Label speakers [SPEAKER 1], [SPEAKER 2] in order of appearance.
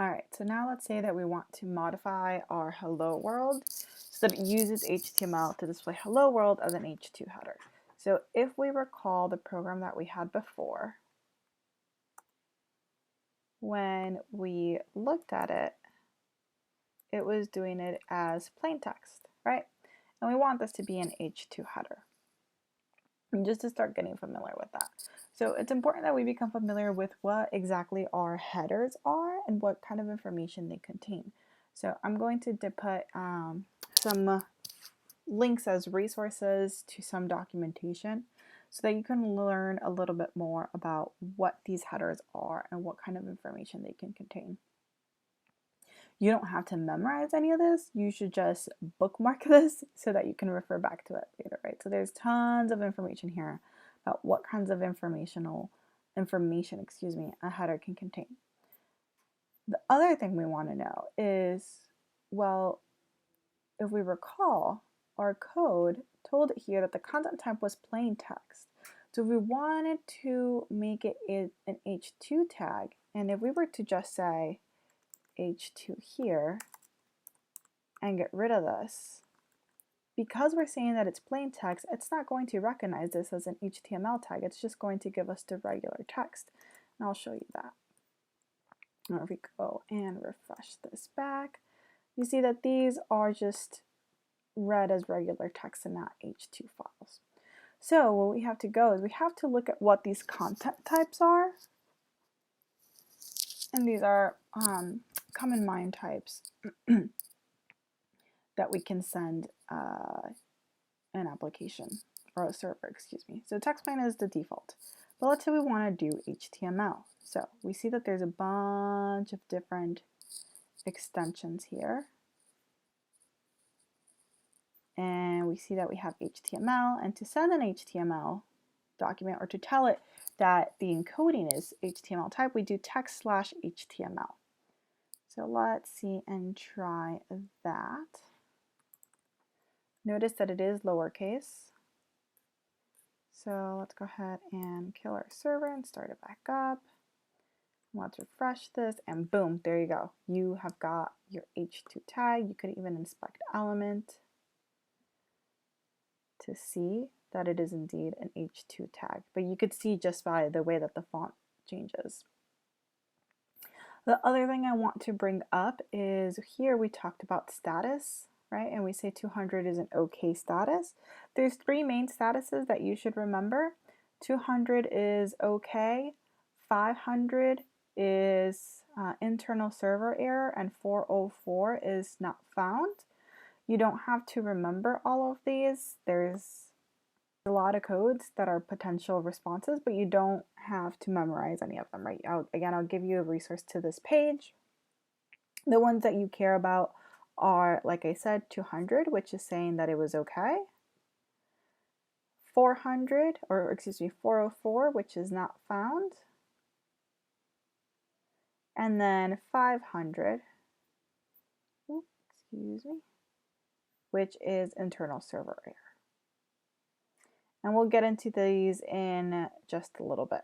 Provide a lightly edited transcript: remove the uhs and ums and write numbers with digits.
[SPEAKER 1] All right, so now let's say that we want to modify our hello world so that it uses HTML to display hello world as an H2 header. So if we recall the program that we had before, when we looked at it, it was doing it as plain text, right? And we want this to be an H2 header. And just to start getting familiar with that. So it's important that we become familiar with what exactly our headers are and what kind of information they contain. So I'm going to put some links as resources to some documentation so that you can learn a little bit more about what these headers are and what kind of information they can contain. You don't have to memorize any of this. You should just bookmark this so that you can refer back to it later, right? So there's tons of information here about what kinds of information, a header can contain. The other thing we want to know is, well, if we recall, our code told it here that the content type was plain text. So if we wanted to make it an H2 tag, and if we were to just say H2 here and get rid of this, because we're saying that it's plain text, it's not going to recognize this as an HTML tag. It's just going to give us the regular text. And I'll show you that. Now if we go and refresh this back, you see that these are just read as regular text and not H2 files. So what we have to go is we have to look at what these content types are. And these are common MIME types that we can send an application or a server, excuse me. So text plain is the default. But let's say we want to do HTML. So we see that there's a bunch of different extensions here. And we see that we have HTML, and to send an HTML document or to tell it that the encoding is HTML type, we do text/HTML. So let's see and try that. Notice that it is lowercase. So let's go ahead and kill our server and start it back up. Let's refresh this and boom, there you go. You have got your H2 tag. You could even inspect element to see that it is indeed an H2 tag, but you could see just by the way that the font changes. The other thing I want to bring up is here we talked about status, right? And we say 200 is an OK status. There's three main statuses that you should remember. 200 is OK, 500 is internal server error, and 404 is not found. You don't have to remember all of these. There's a lot of codes that are potential responses, but you don't have to memorize any of them, right? I'll give you a resource to this page. The ones that you care about are, like I said, 200, which is saying that it was okay. 404, which is not found. And then 500, which is internal server error. And we'll get into these in just a little bit.